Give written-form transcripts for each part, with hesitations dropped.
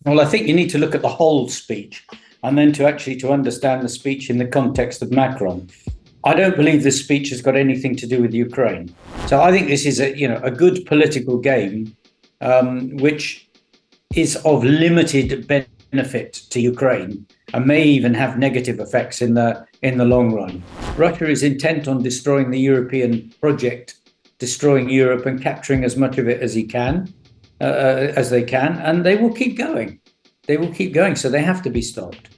Well, I think you need to look at the whole speech and then to understand the speech in the context of Macron. I don't believe this speech has got anything to do with Ukraine. So I think this is a good political game, which is of limited benefit to Ukraine and may even have negative effects in the long run. Russia is intent on destroying the European project, destroying Europe and capturing as much of it as they can, and they will keep going. They will keep going, so they have to be stopped.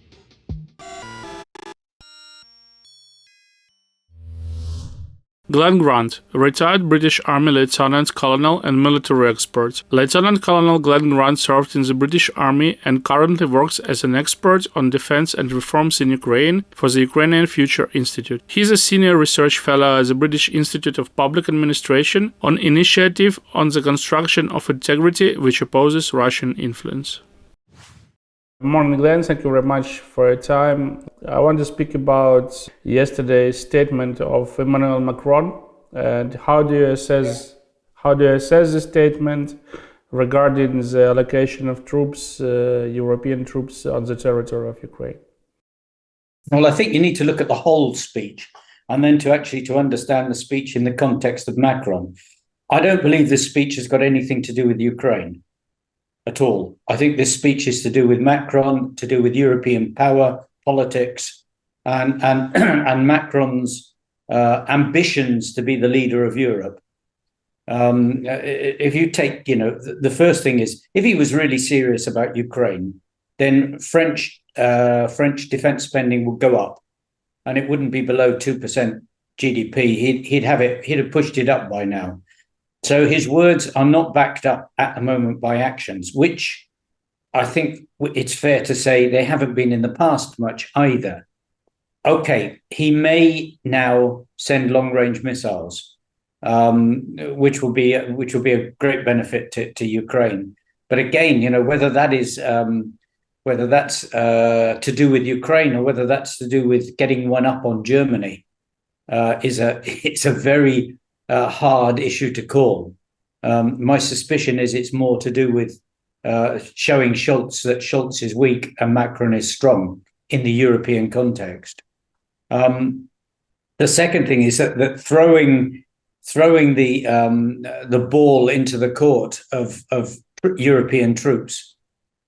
Glen Grant, a retired British Army lieutenant colonel and military expert. Lieutenant Colonel Glen Grant served in the British Army and currently works as an expert on defense and reforms in Ukraine for the Ukrainian Future Institute. He is a senior research fellow at the British Institute of Public Administration on Initiative on the Construction of Integrity, which opposes Russian influence. Morning, Glenn. Thank you very much for your time. I want to speak about yesterday's statement of Emmanuel Macron and how do you assess the statement regarding the allocation of troops, European troops, on the territory of Ukraine? Well, I think you need to look at the whole speech and then to understand the speech in the context of Macron. I don't believe this speech has got anything to do with Ukraine at all. I think this speech is to do with Macron, to do with European power, politics, and Macron's ambitions to be the leader of Europe. If you take, the first thing is, if he was really serious about Ukraine, then French defense spending would go up, and it wouldn't be below 2% GDP. He'd have pushed it up by now. So his words are not backed up at the moment by actions, which I think it's fair to say they haven't been in the past much either. Okay, he may now send long-range missiles, which will be a great benefit to Ukraine. But again, whether that's to do with Ukraine or whether that's to do with getting one up on Germany, it's a very hard issue to call. My suspicion is it's more to do with showing Scholz that Scholz is weak and Macron is strong in the European context. The second thing is that throwing the ball into the court of European troops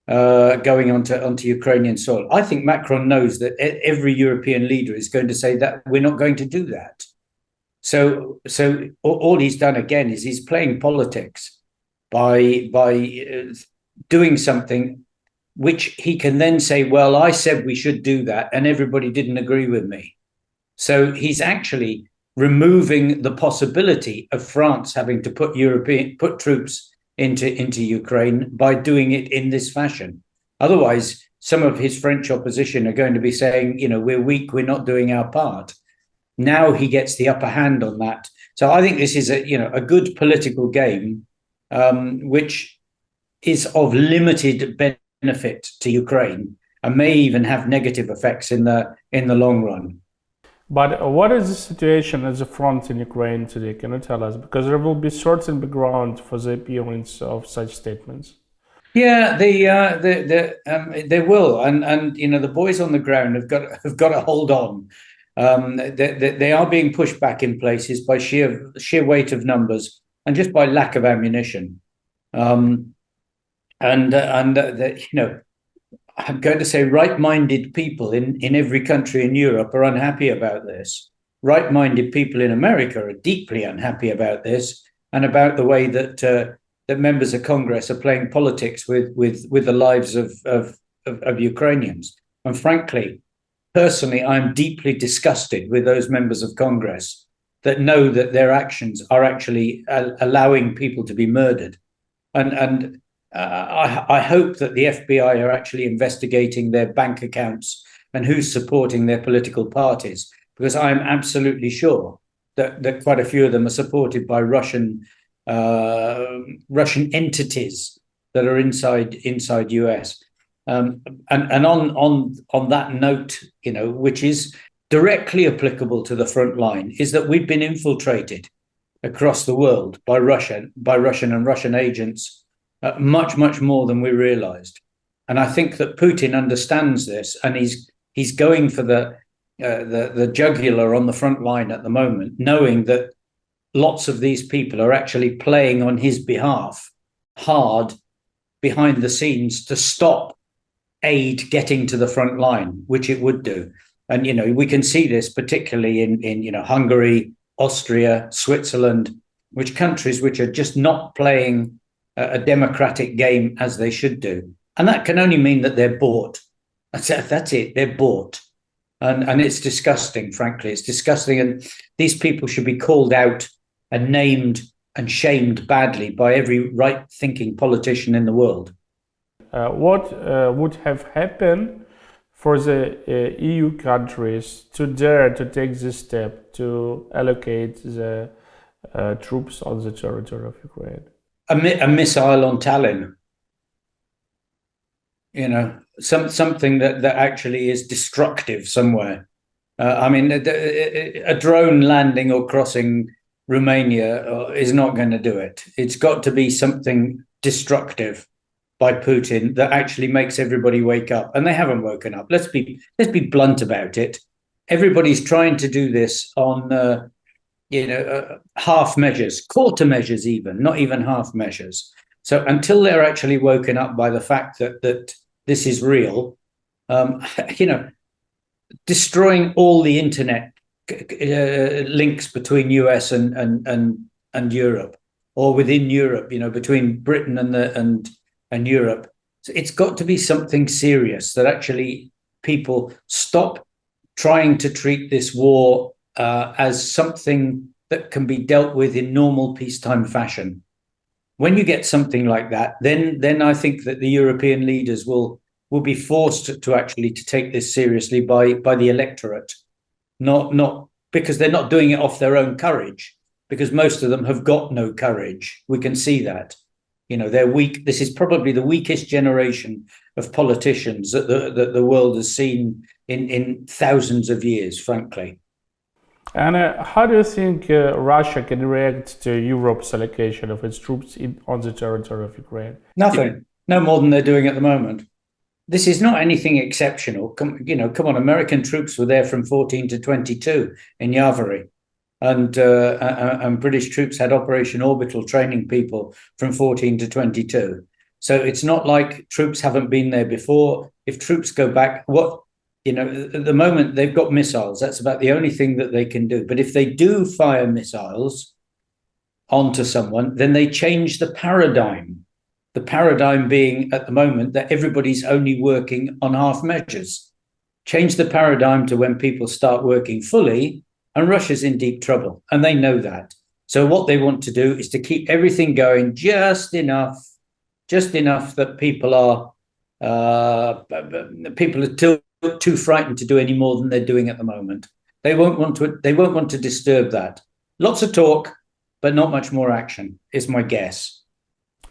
going onto Ukrainian soil. I think Macron knows that every European leader is going to say that we're not going to do that. So all he's done again is he's playing politics by doing something which he can then say, well, I said we should do that and everybody didn't agree with me. So he's actually removing the possibility of France having to put troops into Ukraine by doing it in this fashion. Otherwise, some of his French opposition are going to be saying, we're weak, we're not doing our part. Now he gets the upper hand on that. So I think this is a good political game, which is of limited benefit to Ukraine and may even have negative effects in the long run. But what is the situation at the front in Ukraine today? Can you tell us? Because there will be certain background for the appearance of such statements. Yeah, they will, and the boys on the ground have got to hold on. They are being pushed back in places by sheer weight of numbers and just by lack of ammunition. I'm going to say right-minded people in every country in Europe are unhappy about this. Right-minded people in America are deeply unhappy about this and about the way that members of Congress are playing politics with the lives of Ukrainians. And frankly, personally, I'm deeply disgusted with those members of Congress that know that their actions are actually allowing people to be murdered. And I hope that the FBI are actually investigating their bank accounts and who's supporting their political parties, because I'm absolutely sure that quite a few of them are supported by Russian entities that are inside US. And on that note, which is directly applicable to the front line, is that we've been infiltrated across the world by Russian and Russian agents much more than we realized. And I think that Putin understands this, and he's going for the jugular on the front line at the moment, knowing that lots of these people are actually playing on his behalf hard behind the scenes to stop aid getting to the front line, which it would do. And, we can see this particularly in Hungary, Austria, Switzerland, which countries which are just not playing a democratic game as they should do. And that can only mean that they're bought. That's it. They're bought. And it's disgusting, frankly. It's disgusting. And these people should be called out and named and shamed badly by every right-thinking politician in the world. What would have happened for the EU countries to dare to take this step to allocate the troops on the territory of Ukraine? A missile on Tallinn. Something that actually is destructive somewhere. A drone landing or crossing Romania is not going to do it. It's got to be something destructive by Putin that actually makes everybody wake up, and they haven't woken up. Let's be blunt about it. Everybody's trying to do this on half measures, quarter measures, even not even half measures. So until they're actually woken up by the fact that this is real, destroying all the internet links between US and Europe, or within Europe, between Britain and Europe. So it's got to be something serious that actually people stop trying to treat this war as something that can be dealt with in normal peacetime fashion. When you get something like that, then I think that the European leaders will be forced to actually take this seriously by the electorate, not because they're not doing it off their own courage, because most of them have got no courage. We can see that. They're weak. This is probably the weakest generation of politicians that the world has seen in thousands of years, frankly. And how do you think Russia can react to Europe's allocation of its troops on the territory of Ukraine? Nothing. No more than they're doing at the moment. This is not anything exceptional. Come on. American troops were there from 14 to 22 in Yavori. And British troops had Operation Orbital training people from 14 to 22. So it's not like troops haven't been there before. If troops go back, at the moment they've got missiles. That's about the only thing that they can do. But if they do fire missiles onto someone, then they change the paradigm. The paradigm being at the moment that everybody's only working on half measures. Change the paradigm to when people start working fully, and Russia's in deep trouble, and they know that. So what they want to do is to keep everything going just enough that people are too frightened to do any more than they're doing at the moment. They won't want to disturb that. Lots of talk, but not much more action, is my guess.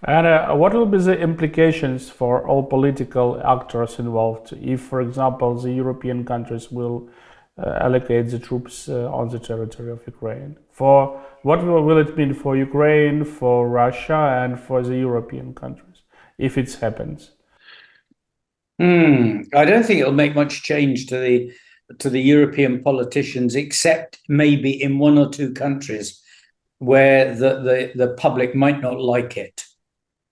And what will be the implications for all political actors involved if, for example, the European countries will allocate the troops on the territory of Ukraine? For what will it mean for Ukraine, for Russia, and for the European countries, if it happens? I don't think it'll make much change to the European politicians, except maybe in one or two countries where the public might not like it.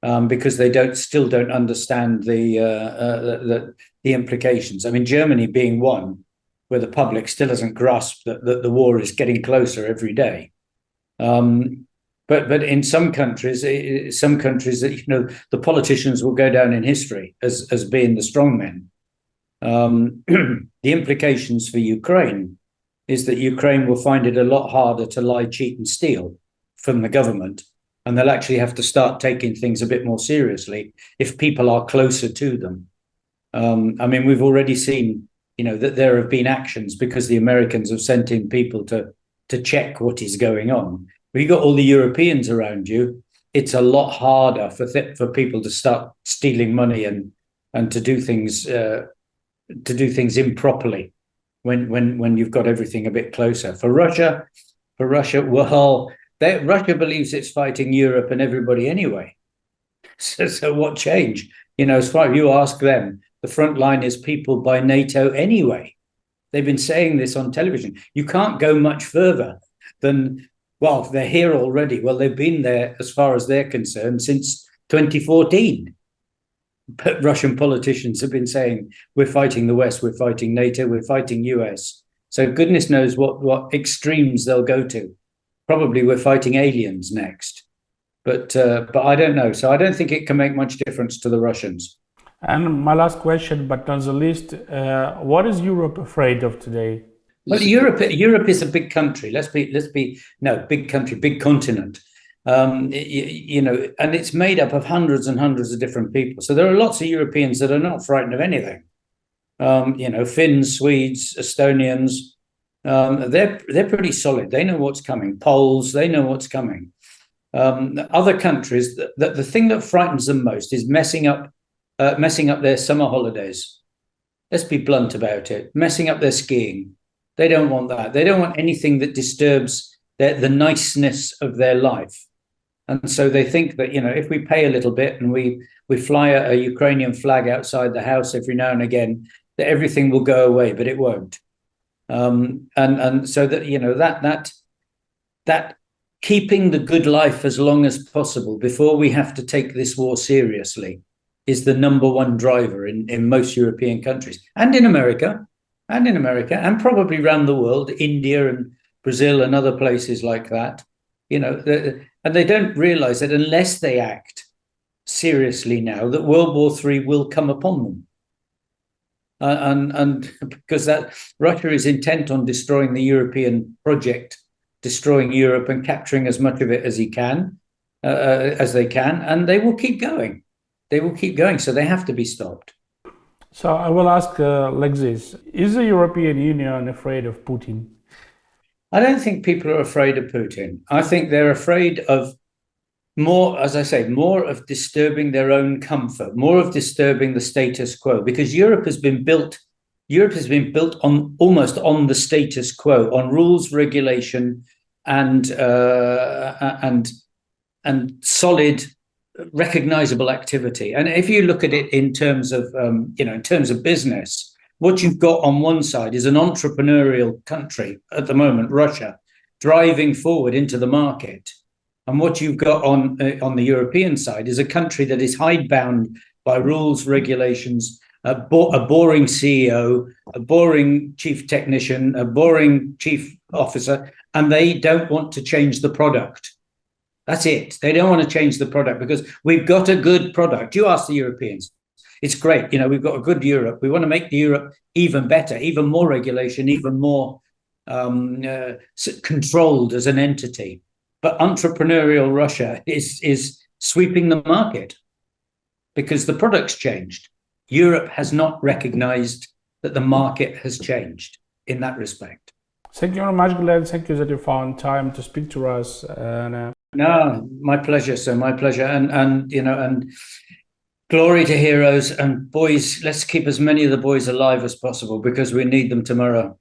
Because they still don't understand the implications. I mean, Germany being one, where the public still hasn't grasped that the war is getting closer every day. But in some countries that the politicians will go down in history as being the strong men. The implications for Ukraine is that Ukraine will find it a lot harder to lie, cheat, and steal from the government. And they'll actually have to start taking things a bit more seriously if people are closer to them. We've already seen, that there have been actions because the Americans have sent in people to check what is going on. When you've got all the Europeans around you, it's a lot harder for people to start stealing money and to do things improperly when you've got everything a bit closer. For Russia, well. Russia believes it's fighting Europe and everybody anyway. So what change? As far as you ask them, the front line is people by NATO anyway. They've been saying this on television. You can't go much further than, well, they're here already. Well, they've been there, as far as they're concerned, since 2014. But Russian politicians have been saying, we're fighting the West, we're fighting NATO, we're fighting US. So goodness knows what extremes they'll go to. Probably we're fighting aliens next. But I don't know. So I don't think it can make much difference to the Russians. And my last question, but not the least, what is Europe afraid of today? Well, Europe is a big country. Big country, big continent. And it's made up of hundreds and hundreds of different people. So there are lots of Europeans that are not frightened of anything. Finns, Swedes, Estonians, they're pretty solid. They know what's coming. Poles, they know what's coming. Other countries, the thing that frightens them most is messing up their summer holidays. Let's be blunt about it. Messing up their skiing. They don't want that. They don't want anything that disturbs the niceness of their life. And so they think that, if we pay a little bit and we fly a Ukrainian flag outside the house every now and again, that everything will go away, but it won't. And so that that keeping the good life as long as possible before we have to take this war seriously is the number one driver in most European countries and in America and probably around the world, India and Brazil and other places like that. And they don't realize that unless they act seriously now, that World War III will come upon them. And because that Russia is intent on destroying the European project, destroying Europe and capturing as much of it as they can, and they will keep going. They will keep going, so they have to be stopped. So I will ask like this: is the European Union afraid of Putin? I don't think people are afraid of Putin. I think they're afraid of more of disturbing their own comfort, more of disturbing the status quo, because Europe has been built on almost on the status quo, on rules, regulation, and solid, recognizable activity. And if you look at it in terms of business, what you've got on one side is an entrepreneurial country at the moment, Russia, driving forward into the market. And what you've got on the European side is a country that is hidebound by rules, regulations, a boring CEO, a boring chief technician, a boring chief officer, and they don't want to change the product. That's it. They don't want to change the product because we've got a good product. You ask the Europeans. It's great. We've got a good Europe. We want to make the Europe even better, even more regulation, even more controlled as an entity. But entrepreneurial Russia is sweeping the market because the product's changed. Europe has not recognized that the market has changed in that respect. Thank you very much, Glenn. Thank you that you found time to speak to us. No, my pleasure, sir. My pleasure. And glory to heroes and boys. Let's keep as many of the boys alive as possible because we need them tomorrow.